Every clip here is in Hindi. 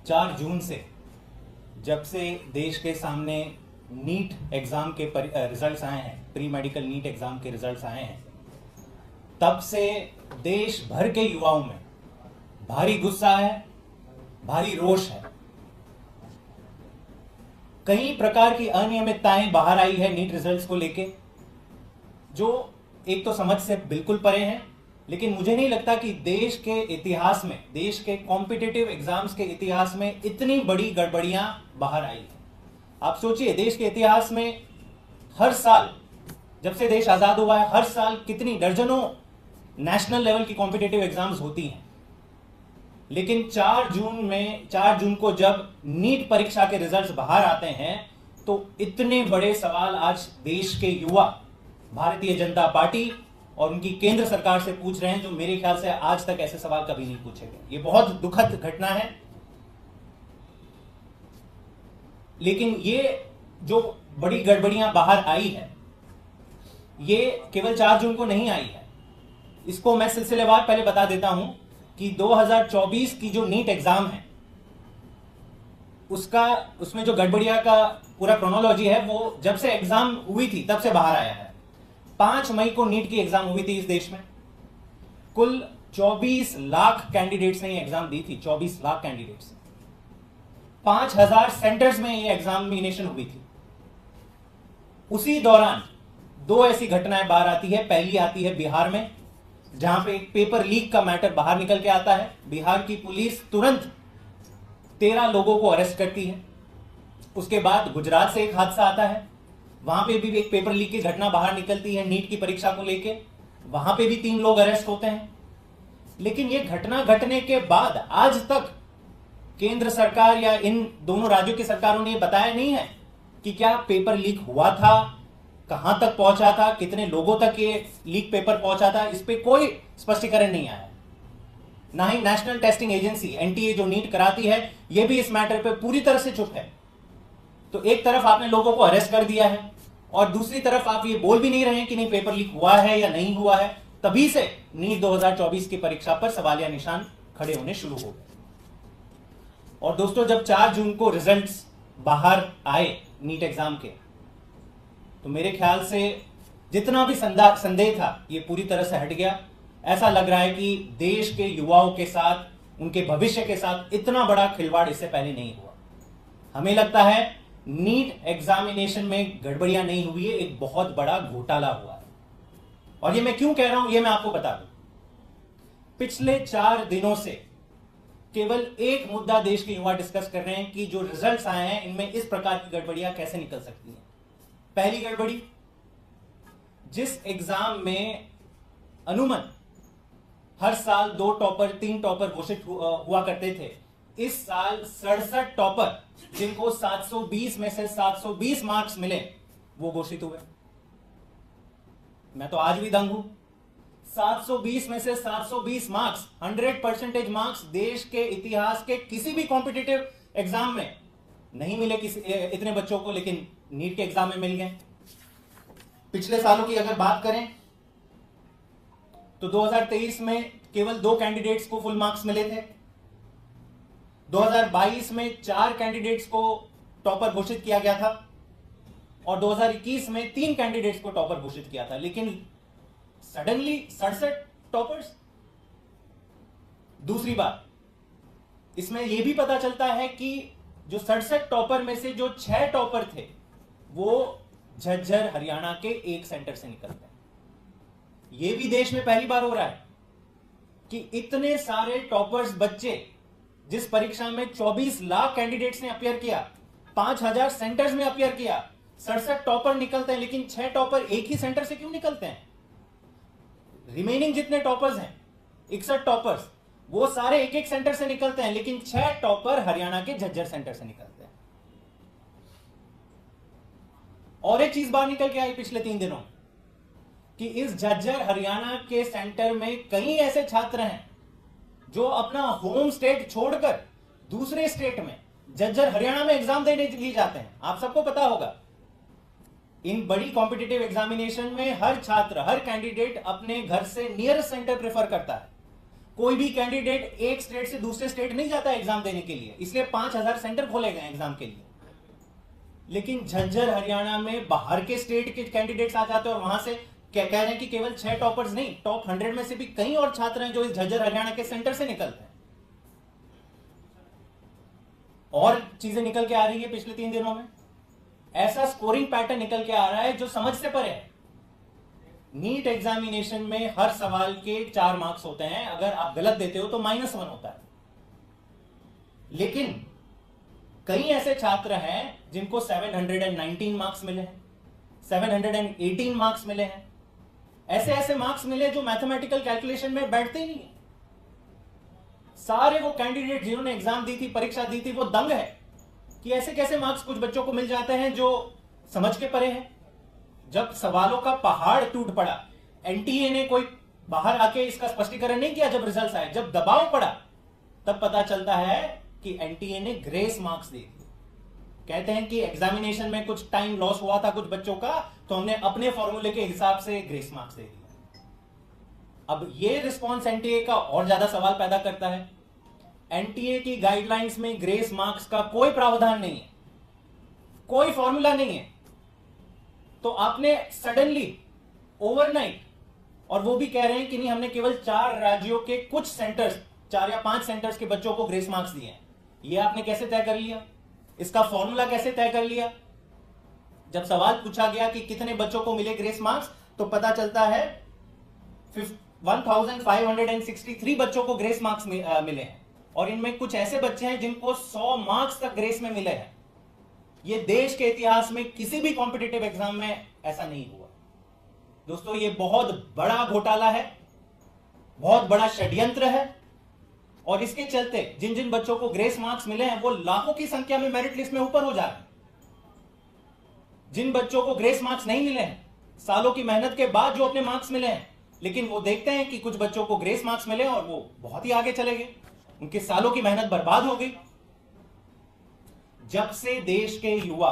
4 जून से जब से देश के सामने नीट एग्जाम के रिजल्ट्स आए हैं, प्री मेडिकल नीट एग्जाम के रिजल्ट्स आए हैं, तब से देश भर के युवाओं में भारी गुस्सा है, भारी रोष है। कई प्रकार की अनियमितताएं बाहर आई है नीट रिजल्ट्स को लेके, जो एक तो समझ से बिल्कुल परे हैं, लेकिन मुझे नहीं लगता कि देश के इतिहास में, देश के कॉम्पिटिटिव एग्जाम्स के इतिहास में इतनी बड़ी गड़बड़ियां बाहर आई हैं। आप सोचिए, देश के इतिहास में हर साल, जब से देश आजाद हुआ है, हर साल कितनी दर्जनों नेशनल लेवल की कॉम्पिटिटिव एग्जाम्स होती हैं, लेकिन 4 जून को जब नीट परीक्षा के रिजल्ट्स बाहर आते हैं तो इतने बड़े सवाल आज देश के युवा भारतीय जनता पार्टी और उनकी केंद्र सरकार से पूछ रहे हैं, जो मेरे ख्याल से आज तक ऐसे सवाल कभी नहीं पूछे गए। ये बहुत दुखद घटना है। लेकिन ये जो बड़ी गड़बड़ियां बाहर आई है, ये केवल 4 जून को नहीं आई है। इसको मैं सिलसिलेवार पहले बता देता हूं कि 2024 की जो नीट एग्जाम है, उसमें जो गड़बड़ियां का पूरा क्रोनोलॉजी है, वो जब से एग्जाम हुई थी तब से बाहर आया है। 5 मई को नीट की एग्जाम हुई थी इस देश में। कुल 24 लाख कैंडिडेट्स ने एग्जाम दी थी, 24 लाख कैंडिडेट्स। 5000 सेंटर्स में ये एग्जामिनेशन हुई थी। उसी दौरान 2 ऐसी घटनाएं बाहर आती है। पहली आती है बिहार में, जहां पे एक पेपर लीक का मैटर बाहर निकल के आता है। बिहार की पुलिस तुरंत 13 लोगों को अरेस्ट करती है। उसके बाद गुजरात से एक हादसा आता है, वहां पे भी एक पेपर लीक की घटना बाहर निकलती है नीट की परीक्षा को लेके, वहां पे भी 3 लोग अरेस्ट होते हैं। लेकिन ये घटना घटने के बाद आज तक केंद्र सरकार या इन दोनों राज्यों की सरकारों ने बताया नहीं है कि क्या पेपर लीक हुआ था, कहां तक पहुंचा था, कितने लोगों तक ये लीक पेपर पहुंचा था। इस पे कोई स्पष्टीकरण नहीं आया। ना ही नेशनल टेस्टिंग एजेंसी एनटीए जो नीट कराती है, ये भी इस मैटर पे पूरी तरह से चुप है। तो एक तरफ आपने लोगों को अरेस्ट कर दिया है और दूसरी तरफ आप ये बोल भी नहीं रहे हैं कि नहीं पेपर लीक हुआ है या नहीं हुआ है। तभी से नीट 2024 की परीक्षा पर सवालिया निशान खड़े होने शुरू हो गए। और दोस्तों, जब 4 जून को रिजल्ट्स बाहर आए नीट एग्जाम के, तो मेरे ख्याल से जितना भी संदेह था ये पूरी तरह से हट गया। ऐसा लग रहा है कि देश के युवाओं के साथ, उनके भविष्य के साथ इतना बड़ा खिलवाड़ इससे पहले नहीं हुआ। हमें लगता है नीट एग्जामिनेशन में गड़बड़ियां नहीं हुई है, एक बहुत बड़ा घोटाला हुआ है। और ये मैं क्यों कह रहा हूं, ये मैं आपको बता दूं। पिछले 4 दिनों से केवल एक मुद्दा देश के युवा डिस्कस कर रहे हैं कि जो रिजल्ट्स आए हैं इनमें इस प्रकार की गड़बड़ियां कैसे निकल सकती हैं। पहली गड़बड़ी, जिस एग्जाम में अनुमन हर साल 2 टॉपर 3 टॉपर घोषित हुआ करते थे, इस साल 67 टॉपर जिनको 720 में से 720 मार्क्स मिले वो घोषित हुए। मैं तो आज भी दंग हूं। 720 में से 720 मार्क्स, 100% मार्क्स देश के इतिहास के किसी भी कॉम्पिटिटिव एग्जाम में नहीं मिले इतने बच्चों को, लेकिन नीट के एग्जाम में मिल गए। पिछले सालों की अगर बात करें तो 2023 में केवल 2 कैंडिडेट्स को फुल मार्क्स मिले थे। 2022 में 4 कैंडिडेट्स को टॉपर घोषित किया गया था और 2021 में 3 कैंडिडेट्स को टॉपर घोषित किया था। लेकिन सडनली 67 टॉपर्स। दूसरी बात, इसमें यह भी पता चलता है कि जो 67 टॉपर में से जो 6 टॉपर थे वो झज्जर हरियाणा के एक सेंटर से निकलते हैं। यह भी देश में पहली बार हो रहा है कि इतने सारे टॉपर्स बच्चे, जिस परीक्षा में 24 लाख कैंडिडेट्स ने अपियर किया, 5000 सेंटर्स में अपियर किया, 67 टॉपर निकलते हैं। लेकिन 6 टॉपर एक ही सेंटर से क्यों निकलते हैं? रिमेनिंग जितने टॉपर्स हैं, 61 टॉपर्स, वो सारे एक सेंटर से निकलते हैं, लेकिन 6 टॉपर हरियाणा के झज्जर सेंटर से निकलते हैं। और एक चीज बाहर निकल के आई पिछले 3 दिनों कि इस झज्जर हरियाणा के सेंटर में कई ऐसे छात्र हैं जो अपना होम स्टेट छोड़कर दूसरे स्टेट में झज्जर हरियाणा में एग्जाम देने के लिए जाते हैं। आप सबको पता होगा, इन बड़ी कॉम्पिटिटिव एग्जामिनेशन में हर छात्र, हर कैंडिडेट अपने घर से नियरेस्ट सेंटर प्रेफर करता है। कोई भी कैंडिडेट एक स्टेट से दूसरे स्टेट नहीं जाता एग्जाम देने के लिए, इसलिए 5,000 सेंटर खोले गए एग्जाम के लिए। लेकिन झज्जर हरियाणा में बाहर के स्टेट के कैंडिडेट्स आ जाते हैं और वहां से क्या कह रहे हैं कि केवल 6 टॉपर्स नहीं, टॉप 100 में से भी कई और छात्र हैं जो इस झज्जर हरियाणा के सेंटर से निकलते हैं। और चीजें निकल के आ रही है पिछले 3 दिनों में, ऐसा स्कोरिंग पैटर्न निकल के आ रहा है जो समझ से परे है। नीट एग्जामिनेशन में हर सवाल के 4 मार्क्स होते हैं, अगर आप गलत देते हो तो -1 होता है। लेकिन कई ऐसे छात्र हैं जिनको 719 मार्क्स मिले हैं, 718 मार्क्स मिले हैं, ऐसे ऐसे मार्क्स मिले जो मैथमेटिकल कैलकुलेशन में बैठते ही नहीं है। सारे वो कैंडिडेट जिन्होंने एग्जाम दी थी, परीक्षा दी थी, वो दंग है कि ऐसे कैसे मार्क्स कुछ बच्चों को मिल जाते हैं जो समझ के परे हैं। जब सवालों का पहाड़ टूट पड़ा, एनटीए ने कोई बाहर आके इसका स्पष्टीकरण नहीं किया, जब रिजल्ट आए, जब दबाव पड़ा, तब पता चलता है कि एनटीए ने ग्रेस मार्क्स दे दिए। कहते हैं कि एग्जामिनेशन में कुछ टाइम लॉस हुआ था कुछ बच्चों का, तो हमने अपने फॉर्मूले के हिसाब से ग्रेस मार्क्स दे दिए। अब ये रिस्पॉन्स एनटीए का और ज्यादा सवाल पैदा करता है। एनटीए की गाइडलाइंस में ग्रेस मार्क्स का कोई प्रावधान नहीं है, कोई फॉर्मूला नहीं है। तो आपने सडनली ओवरनाइट, और वो भी कह रहे हैं कि नहीं, हमने केवल 4 राज्यों के कुछ सेंटर्स, 4 या 5 सेंटर्स के बच्चों को ग्रेस मार्क्स दिए हैं। ये आपने कैसे तय कर लिया? इसका फॉर्मूला कैसे तय कर लिया? जब सवाल पूछा गया कि कितने बच्चों को मिले ग्रेस मार्क्स, तो पता चलता है 1563 बच्चों को ग्रेस मार्क्स मिले हैं, और इनमें कुछ ऐसे बच्चे हैं जिनको 100 मार्क्स तक ग्रेस में मिले हैं। ये देश के इतिहास में किसी भी कॉम्पिटिटिव एग्जाम में ऐसा नहीं हुआ। दोस्तों, ये बहुत बड़ा घोटाला है, बहुत बड़ा षड्यंत्र है, और इसके चलते जिन जिन बच्चों को ग्रेस मार्क्स मिले हैं वो लाखों की संख्या में मेरिट लिस्ट में ऊपर हो जा रहे हैं। जिन बच्चों को ग्रेस मार्क्स नहीं मिले हैं, सालों की मेहनत के बाद जो अपने मार्क्स मिले हैं, लेकिन वो देखते हैं कि कुछ बच्चों को ग्रेस मार्क्स मिले और वो बहुत ही आगे चले गए, उनके सालों की मेहनत बर्बाद हो गई। जब से देश के युवा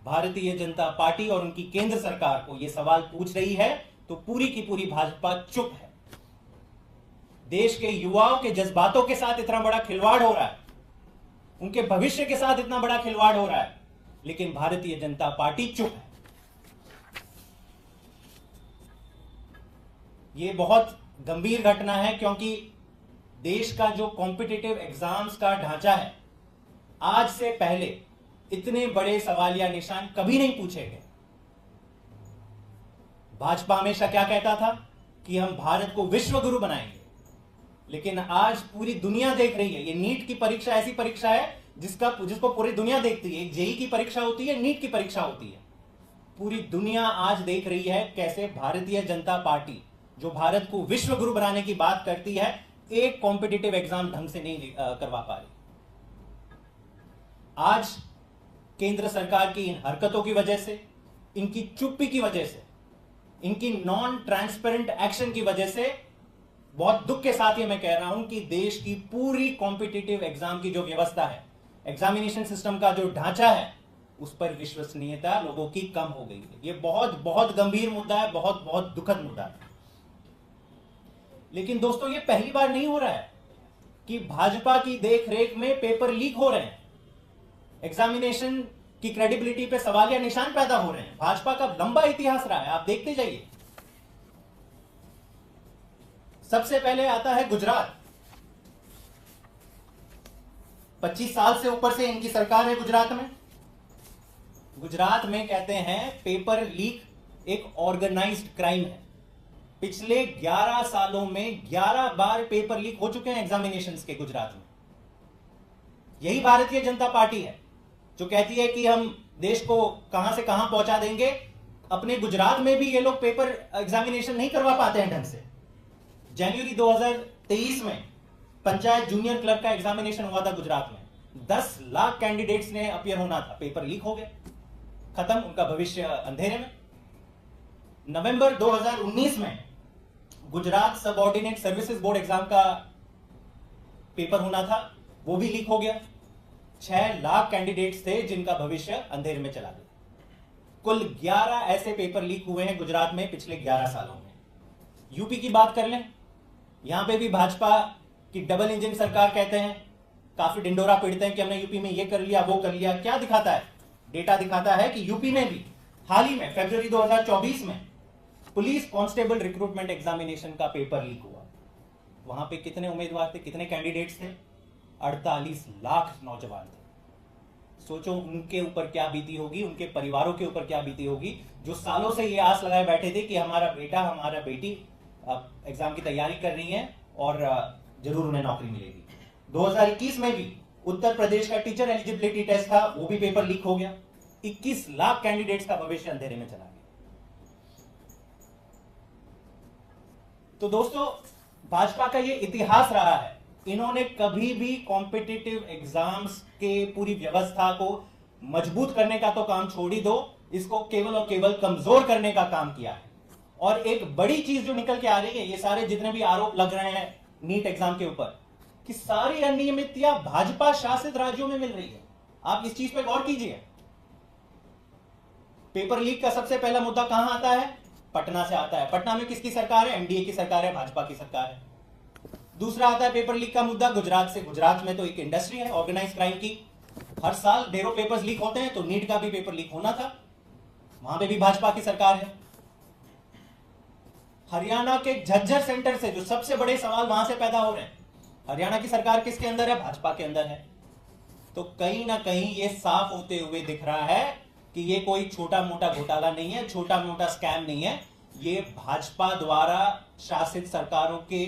भारतीय जनता पार्टी और उनकी केंद्र सरकार को यह सवाल पूछ रही है, तो पूरी की पूरी भाजपा चुप है। देश के युवाओं के जज्बातों के साथ इतना बड़ा खिलवाड़ हो रहा है, उनके भविष्य के साथ इतना बड़ा खिलवाड़ हो रहा है, लेकिन भारतीय जनता पार्टी चुप है। यह बहुत गंभीर घटना है, क्योंकि देश का जो कॉम्पिटिटिव एग्जाम्स का ढांचा है, आज से पहले इतने बड़े सवालिया निशान कभी नहीं पूछे गए। भाजपा हमेशा क्या कहता था कि हम भारत को विश्व गुरु बनाएंगे, लेकिन आज पूरी दुनिया देख रही है। ये नीट की परीक्षा ऐसी परीक्षा है जिसको पूरी दुनिया देखती है। जेईई की परीक्षा होती है, नीट की परीक्षा होती है। पूरी दुनिया आज देख रही है कैसे भारतीय जनता पार्टी, जो भारत को विश्व गुरु बनाने की बात करती है, एक कॉम्पिटिटिव एग्जाम ढंग से नहीं करवा पा रही। आज केंद्र सरकार की इन हरकतों की वजह से, इनकी चुप्पी की वजह से, इनकी नॉन ट्रांसपेरेंट एक्शन की वजह से, बहुत दुख के साथ ये मैं कह रहा हूं कि देश की पूरी कॉम्पिटिटिव एग्जाम की जो व्यवस्था है, एग्जामिनेशन सिस्टम का जो ढांचा है, उस पर विश्वसनीयता लोगों की कम हो गई है। ये बहुत बहुत गंभीर मुद्दा है, बहुत बहुत दुखद मुद्दा है। लेकिन दोस्तों, ये पहली बार नहीं हो रहा है कि भाजपा की देखरेख में पेपर लीक हो रहे हैं, एग्जामिनेशन की क्रेडिबिलिटी पे सवालिया निशान पैदा हो रहे हैं। भाजपा का लंबा इतिहास रहा है, आप देखते जाइए। सबसे पहले आता है गुजरात। 25 साल से ऊपर से इनकी सरकार है गुजरात में। गुजरात में कहते हैं पेपर लीक एक ऑर्गेनाइज्ड क्राइम है। पिछले 11 सालों में 11 बार पेपर लीक हो चुके हैं एग्जामिनेशंस के गुजरात में। यही भारतीय जनता पार्टी है जो कहती है कि हम देश को कहां से कहां पहुंचा देंगे। अपने गुजरात में भी ये लोग पेपर एग्जामिनेशन नहीं करवा पाते हैं ढंग से। जनवरी 2023 में पंचायत जूनियर क्लर्क का एग्जामिनेशन हुआ था गुजरात में। 10 लाख कैंडिडेट्स ने अपियर होना था, पेपर लीक हो गए, खत्म, उनका भविष्य अंधेरे में। नवंबर 2019 में Gujarat subordinate services board exam का पेपर होना था, वो भी लीक हो गया। 6 लाख कैंडिडेट्स थे जिनका भविष्य अंधेरे में चला गया। कुल 11 ऐसे पेपर लीक हुए हैं गुजरात में पिछले 11 सालों में। यूपी की बात कर लें यहां पे भी भाजपा की डबल इंजन सरकार कहते हैं, काफी डिंडोरा पीटते हैं कि हमने यूपी में ये कर लिया वो कर लिया। क्या दिखाता है? डेटा दिखाता है कि यूपी में भी हाल ही में फरवरी 2024 में पुलिस कांस्टेबल रिक्रूटमेंट एग्जामिनेशन का पेपर लीक हुआ। वहां पे कितने उम्मीदवार थे, कितने कैंडिडेट्स थे? 48 लाख नौजवान थे। सोचो उनके ऊपर क्या बीती होगी, उनके परिवारों के ऊपर क्या बीती होगी, जो सालों से ये आस लगाए बैठे थे कि हमारा बेटा हमारा बेटी एग्जाम की तैयारी कर रही है और जरूर उन्हें नौकरी मिलेगी। 2021 में भी उत्तर प्रदेश का टीचर एलिजिबिलिटी टेस्ट था, वो भी पेपर लीक हो गया। 21 लाख कैंडिडेट्स का भविष्य अंधेरे में चला गया। तो दोस्तों, भाजपा का ये इतिहास रहा है, इन्होंने कभी भी कॉम्पिटिटिव एग्जाम्स के पूरी व्यवस्था को मजबूत करने का तो काम छोड़ ही दो, इसको केवल और केवल कमजोर करने का काम किया है। और एक बड़ी चीज जो निकल के आ रही है, ये सारे जितने भी आरोप लग रहे हैं नीट एग्जाम के ऊपर, कि सारी अनियमितता भाजपा शासित राज्यों में मिल रही है। आप इस चीज पे गौर कीजिए। पेपर लीक का सबसे पहला मुद्दा कहां आता है? पटना से आता है। पटना में किसकी सरकार है? एनडीए की सरकार है, भाजपा की सरकार है। दूसरा आता है पेपर लीक का मुद्दा गुजरात से। गुजरात में तो एक इंडस्ट्री है ऑर्गेनाइज क्राइम की, हर साल ढेरों पेपर्स लीक होते हैं, तो नीट का भी पेपर लीक होना था, वहां पे भी भाजपा की सरकार है। हरियाणा के झज्जर सेंटर से जो सबसे बड़े सवाल वहां से पैदा हो रहे हैं, हरियाणा की सरकार किसके अंदर है? भाजपा के अंदर है। तो कहीं ना कहीं ये साफ होते हुए दिख रहा है कि ये कोई छोटा मोटा घोटाला नहीं है, छोटा मोटा स्कैम नहीं है, ये भाजपा द्वारा शासित सरकारों के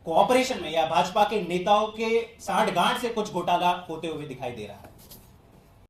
कोऑपरेशन में या भाजपा के नेताओं के सांठगांठ से कुछ घोटाला होते हुए दिखाई दे रहा है।